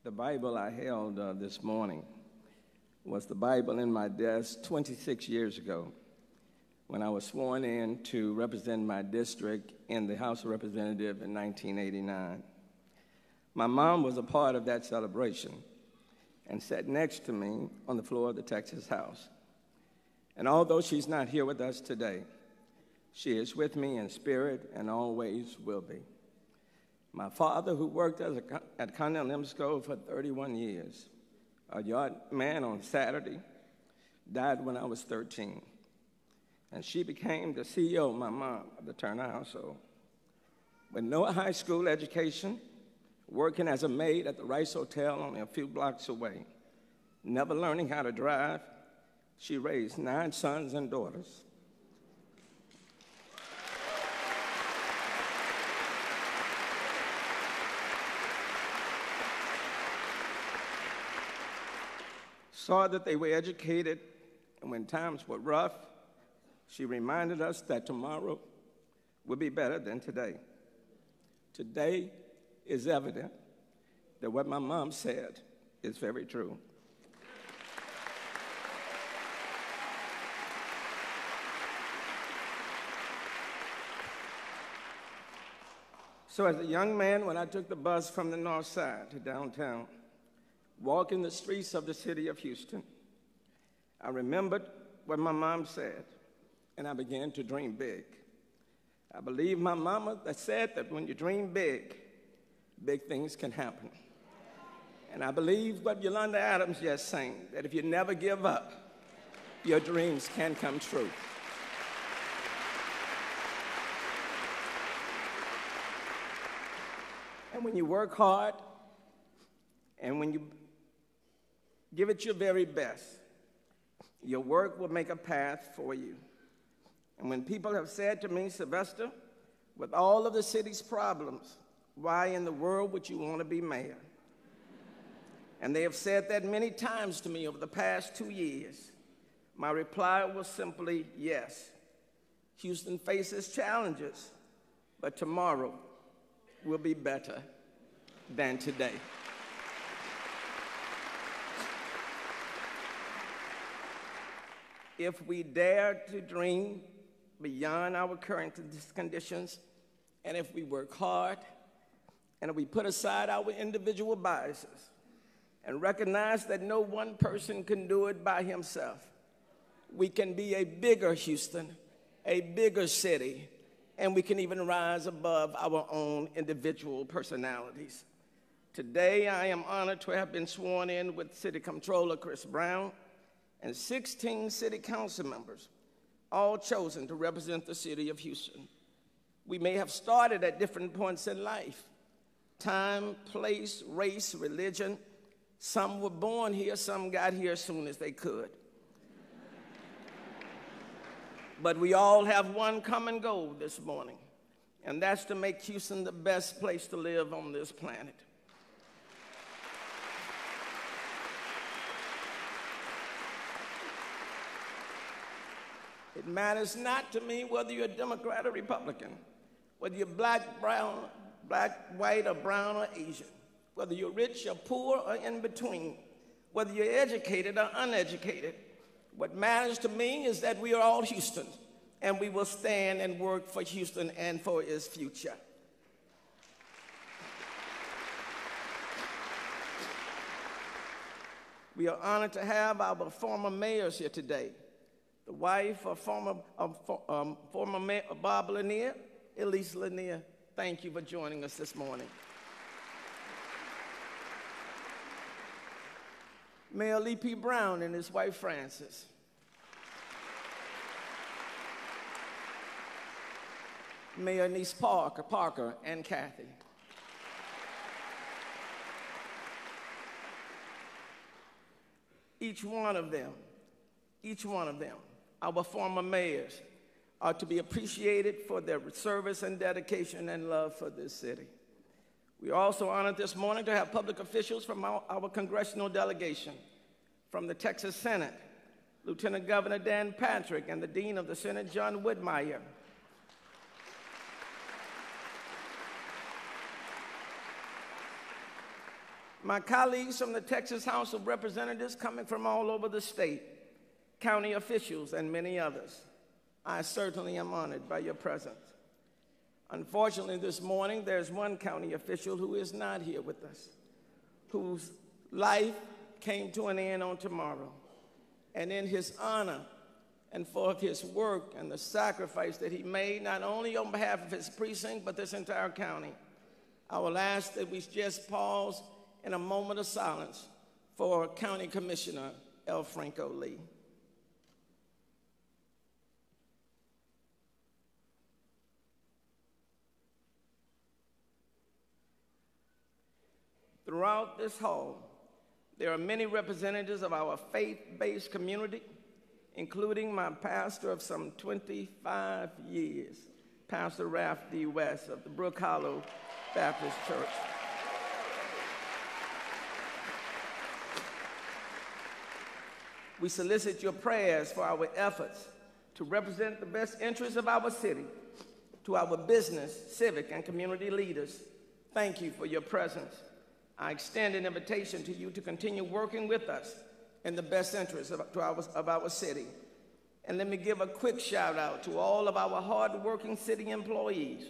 The Bible I held this morning was the Bible in my desk 26 years ago when I was sworn in to represent my district in the House of Representatives in 1989. My mom was a part of that celebration and sat next to me on the floor of the Texas House. And although she's not here with us today, she is with me in spirit and always will be. My father, who worked at Continental School for 31 years, a yard man on Saturday, died when I was 13. And she became the CEO, my mom, of the Turner household. With no high school education, working as a maid at the Rice Hotel only a few blocks away, never learning how to drive, she raised 9 sons and daughters. Saw that they were educated, and when times were rough, she reminded us that tomorrow will be better than today. Today is evident that what my mom said is very true. So as a young man, when I took the bus from the north side to downtown, walking the streets of the city of Houston, I remembered what my mom said, and I began to dream big. I believe my mama that said that when you dream big, big things can happen. And I believe what Yolanda Adams just sang, that if you never give up, your dreams can come true. And when you work hard, and when you give it your very best, your work will make a path for you. And when people have said to me, Sylvester, with all of the city's problems, why in the world would you want to be mayor? And they have said that many times to me over the past 2 years. My reply was simply yes. Houston faces challenges, but tomorrow will be better than today. If we dare to dream beyond our current conditions, and if we work hard, and if we put aside our individual biases and recognize that no one person can do it by himself, we can be a bigger Houston, a bigger city, and we can even rise above our own individual personalities. Today, I am honored to have been sworn in with City Comptroller Chris Brown and 16 city council members, all chosen to represent the city of Houston. We may have started at different points in life, time, place, race, religion. Some were born here, some got here as soon as they could. But we all have one common goal this morning, and that's to make Houston the best place to live on this planet. It matters not to me whether you're a Democrat or Republican, whether you're black, brown, black, white, or brown, or Asian, whether you're rich or poor or in between, whether you're educated or uneducated. What matters to me is that we are all Houston, and we will stand and work for Houston and for its future. We are honored to have our former mayors here today. The wife of former Mayor Bob Lanier, Elise Lanier. Thank you for joining us this morning. Mayor Lee P. Brown and his wife Frances. Mayor Niece Parker and Kathy. Each one of them, our former mayors, are to be appreciated for their service and dedication and love for this city. We are also honored this morning to have public officials from our congressional delegation, from the Texas Senate, Lieutenant Governor Dan Patrick and the Dean of the Senate, John Whitmire. my colleagues from the Texas House of Representatives coming from all over the state, county officials, and many others, I certainly am honored by your presence. Unfortunately, this morning, there's one county official who is not here with us, whose life came to an end on tomorrow. And in his honor and for his work and the sacrifice that he made, not only on behalf of his precinct, but this entire county, I will ask that we just pause in a moment of silence for County Commissioner L. Franco Lee. Throughout this hall, there are many representatives of our faith-based community, including my pastor of some 25 years, Pastor Ralph D. West of the Brook Hollow Baptist Church. We solicit your prayers for our efforts to represent the best interests of our city. To our business, civic, and community leaders, thank you for your presence. I extend an invitation to you to continue working with us in the best interests of our city. And let me give a quick shout out to all of our hardworking city employees,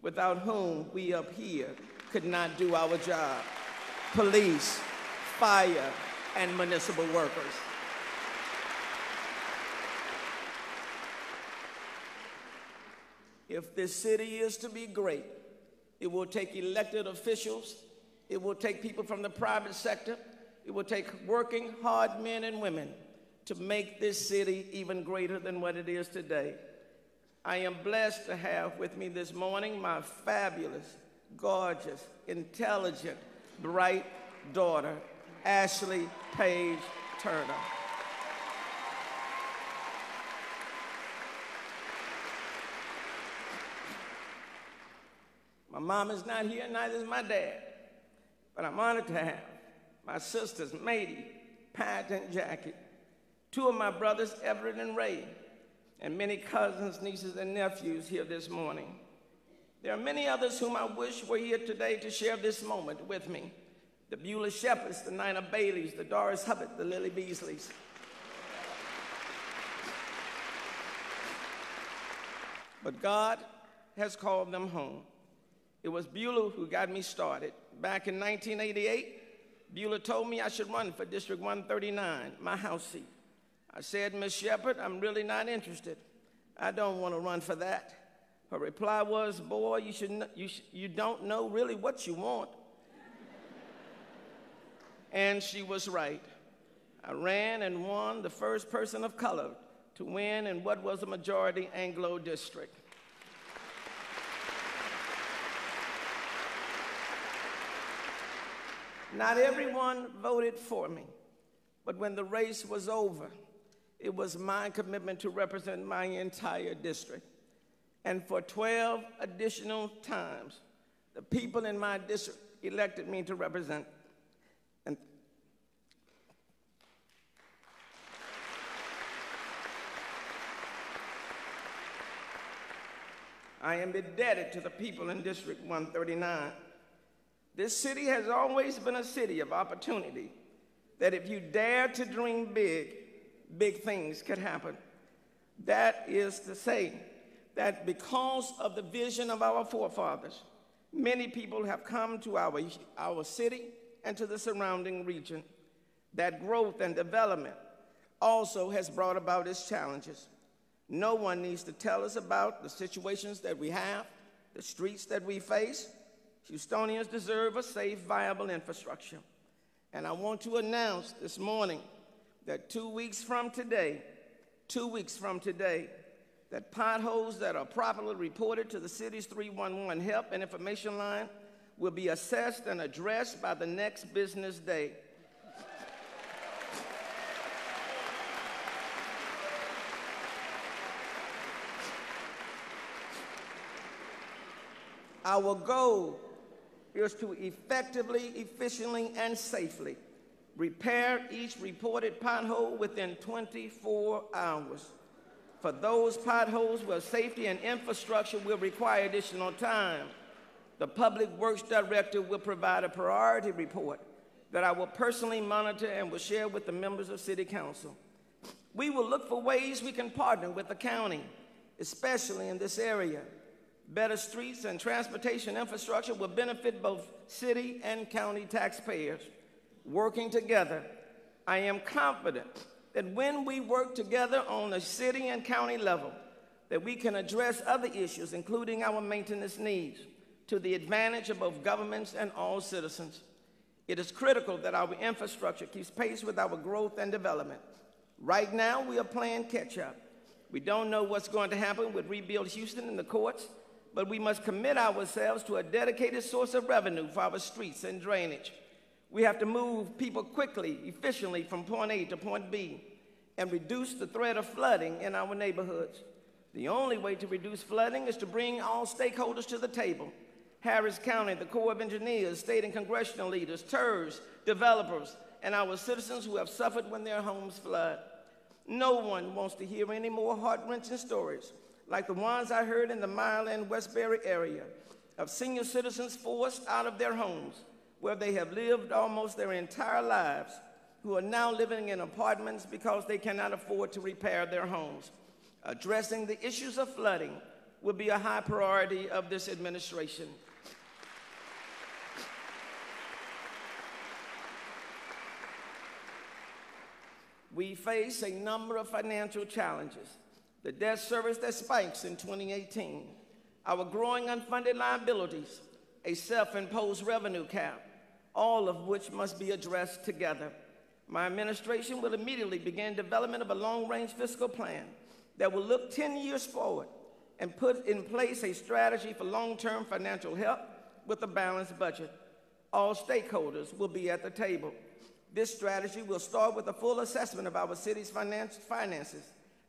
without whom we up here could not do our job: police, fire, and municipal workers. If this city is to be great, it will take elected officials, it will take people from the private sector, it will take working hard men and women to make this city even greater than what it is today. I am blessed to have with me this morning my fabulous, gorgeous, intelligent, bright daughter, Ashley Paige Turner. My mom is not here, neither is my dad, but I'm honored to have my sisters, Mady, Pat, and Jackie, two of my brothers, Everett and Ray, and many cousins, nieces, and nephews here this morning. There are many others whom I wish were here today to share this moment with me: the Beulah Shepherds, the Nina Baileys, the Doris Hubbard, the Lily Beasleys. But God has called them home. It was Beulah who got me started. Back in 1988, Beulah told me I should run for District 139, my house seat. I said, "Miss Shepherd, I'm really not interested. I don't want to run for that." Her reply was, "Boy, you don't know really what you want." And she was right. I ran and won, the first person of color to win in what was a majority Anglo district. Not everyone voted for me, but when the race was over, it was my commitment to represent my entire district. And for 12 additional times, the people in my district elected me to represent. And I am indebted to the people in District 139. This city has always been a city of opportunity, that if you dare to dream big, big things could happen. That is to say that because of the vision of our forefathers, many people have come to our city and to the surrounding region. That growth and development also has brought about its challenges. No one needs to tell us about the situations that we have, the streets that we face. Houstonians deserve a safe, viable infrastructure. And I want to announce this morning that 2 weeks from today, that potholes that are properly reported to the city's 311 help and information line will be assessed and addressed by the next business day. Our goal is to effectively, efficiently, and safely repair each reported pothole within 24 hours. For those potholes where safety and infrastructure will require additional time, the Public Works Director will provide a priority report that I will personally monitor and will share with the members of City Council. We will look for ways we can partner with the county, especially in this area. Better streets and transportation infrastructure will benefit both city and county taxpayers. Working together, I am confident that when we work together on the city and county level, that we can address other issues, including our maintenance needs, to the advantage of both governments and all citizens. It is critical that our infrastructure keeps pace with our growth and development. Right now, we are playing catch-up. We don't know what's going to happen with Rebuild Houston in the courts, but we must commit ourselves to a dedicated source of revenue for our streets and drainage. We have to move people quickly, efficiently from point A to point B, and reduce the threat of flooding in our neighborhoods. The only way to reduce flooding is to bring all stakeholders to the table. Harris County, the Corps of Engineers, state and congressional leaders, TERS, developers, and our citizens who have suffered when their homes flood. No one wants to hear any more heart-wrenching stories like the ones I heard in the Mile and Westbury area of senior citizens forced out of their homes where they have lived almost their entire lives, who are now living in apartments because they cannot afford to repair their homes. Addressing the issues of flooding will be a high priority of this administration. We face a number of financial challenges. The debt service that spikes in 2018, our growing unfunded liabilities, a self-imposed revenue cap, all of which must be addressed together. My administration will immediately begin development of a long-range fiscal plan that will look 10 years forward and put in place a strategy for long-term financial health with a balanced budget. All stakeholders will be at the table. This strategy will start with a full assessment of our city's finances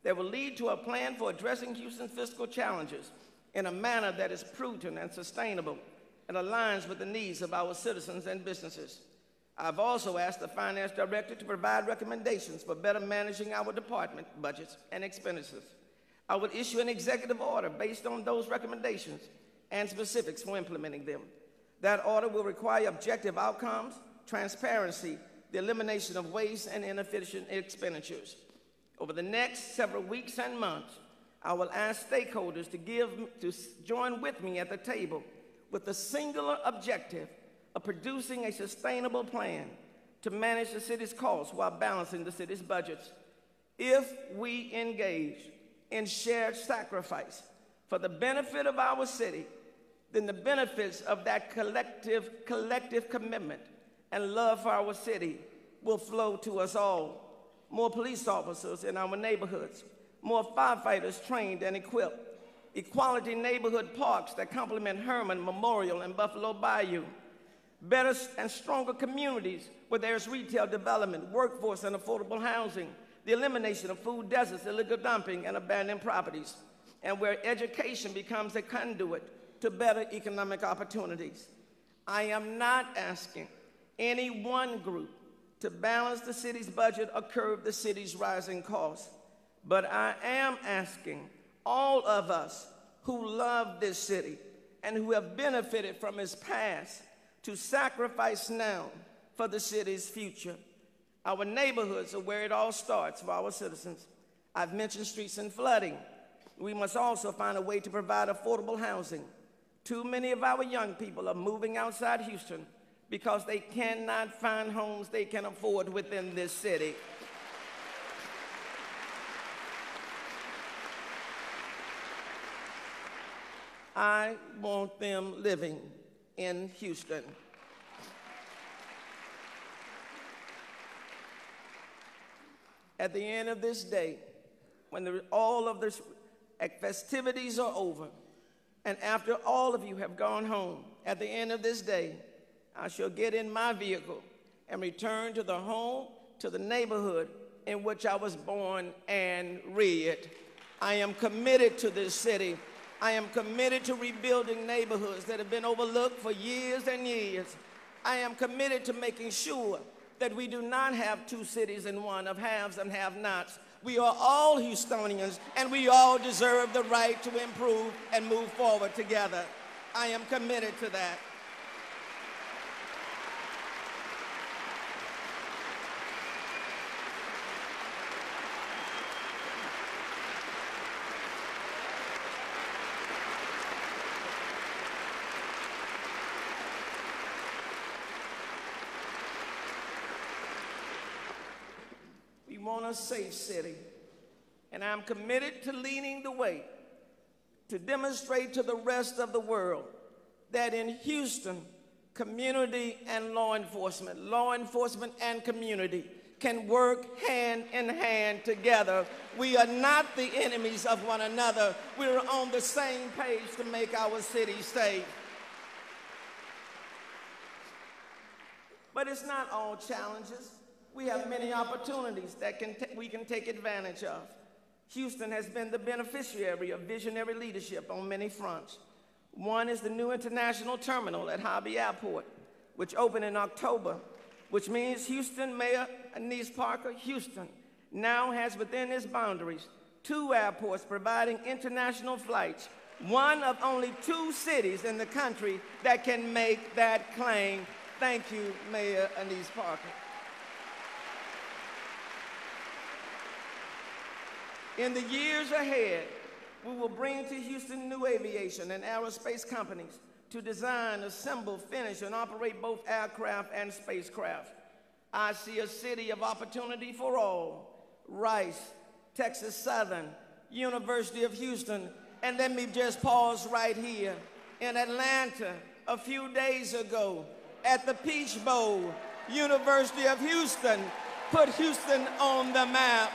that will lead to a plan for addressing Houston's fiscal challenges in a manner that is prudent and sustainable and aligns with the needs of our citizens and businesses. I've also asked the Finance Director to provide recommendations for better managing our department budgets and expenditures. I will issue an executive order based on those recommendations and specifics for implementing them. That order will require objective outcomes, transparency, the elimination of waste and inefficient expenditures. Over the next several weeks and months, I will ask stakeholders to join with me at the table with the singular objective of producing a sustainable plan to manage the city's costs while balancing the city's budgets. If we engage in shared sacrifice for the benefit of our city, then the benefits of that collective commitment and love for our city will flow to us all. More police officers in our neighborhoods, more firefighters trained and equipped, equality neighborhood parks that complement Herman, Memorial, and Buffalo Bayou, better and stronger communities where there's retail development, workforce, and affordable housing, the elimination of food deserts, illegal dumping, and abandoned properties, and where education becomes a conduit to better economic opportunities. I am not asking any one group to balance the city's budget or curb the city's rising costs, but I am asking all of us who love this city and who have benefited from its past to sacrifice now for the city's future. Our neighborhoods are where it all starts for our citizens. I've mentioned streets and flooding. We must also find a way to provide affordable housing. Too many of our young people are moving outside Houston because they cannot find homes they can afford within this city. I want them living in Houston. At the end of this day, when all of the festivities are over, and after all of you have gone home, at the end of this day, I shall get in my vehicle and return to the home, to the neighborhood in which I was born and reared. I am committed to this city. I am committed to rebuilding neighborhoods that have been overlooked for years and years. I am committed to making sure that we do not have two cities in one, of haves and have-nots. We are all Houstonians, and we all deserve the right to improve and move forward together. I am committed to that. want a safe city, and I'm committed to leading the way to demonstrate to the rest of the world that in Houston, community and law enforcement and community can work hand in hand together. We are not the enemies of one another. We're on the same page to make our city safe. But it's not all challenges. We have many opportunities that we can take advantage of. Houston has been the beneficiary of visionary leadership on many fronts. One is the new international terminal at Hobby Airport, which opened in October, which means Houston Mayor Anise Parker Houston now has within its boundaries 2 airports providing international flights, one of only 2 cities in the country that can make that claim. Thank you, Mayor Anise Parker. In the years ahead, we will bring to Houston new aviation and aerospace companies to design, assemble, finish, and operate both aircraft and spacecraft. I see a city of opportunity for all. Rice, Texas Southern, University of Houston, and let me just pause right here. In Atlanta, a few days ago, at the Peach Bowl, University of Houston put Houston on the map.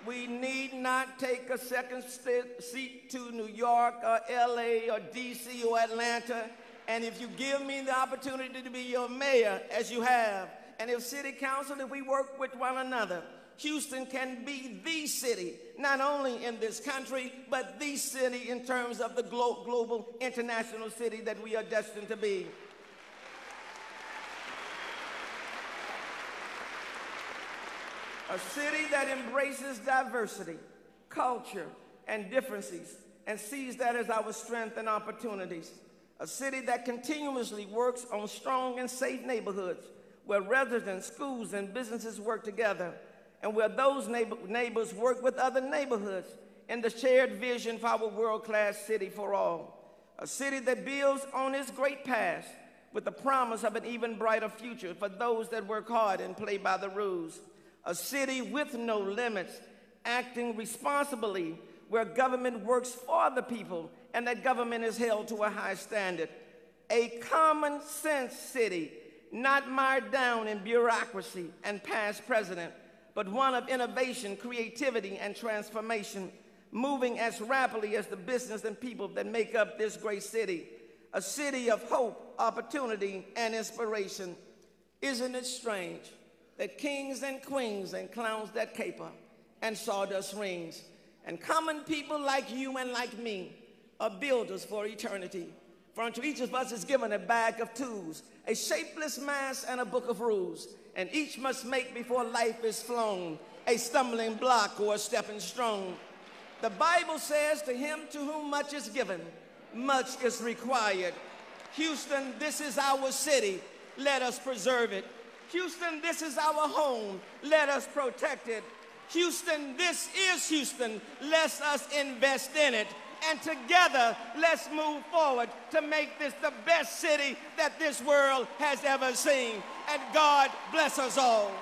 We need not take a second seat to New York or LA or DC or Atlanta. And if you give me the opportunity to be your mayor, as you have, and if city council, if we work with one another, Houston can be the city, not only in this country, but the city in terms of the global international city that we are destined to be. A city that embraces diversity, culture, and differences, and sees that as our strength and opportunities. A city that continuously works on strong and safe neighborhoods, where residents, schools, and businesses work together, and where those neighbors work with other neighborhoods in the shared vision for our world-class city for all. A city that builds on its great past with the promise of an even brighter future for those that work hard and play by the rules. A city with no limits, acting responsibly, where government works for the people and that government is held to a high standard. A common sense city, not mired down in bureaucracy and past precedent, but one of innovation, creativity, and transformation, moving as rapidly as the business and people that make up this great city. A city of hope, opportunity, and inspiration. Isn't it strange that kings and queens and clowns that caper and sawdust rings and common people like you and like me are builders for eternity? For unto each of us is given a bag of tools, a shapeless mass, and a book of rules, and each must make before life is flown a stumbling block or a stepping stone. The Bible says, to him to whom much is given, much is required. Houston, this is our city. Let us preserve it. Houston, this is our home. Let us protect it. Houston, this is Houston. Let us invest in it. And together, let's move forward to make this the best city that this world has ever seen. And God bless us all.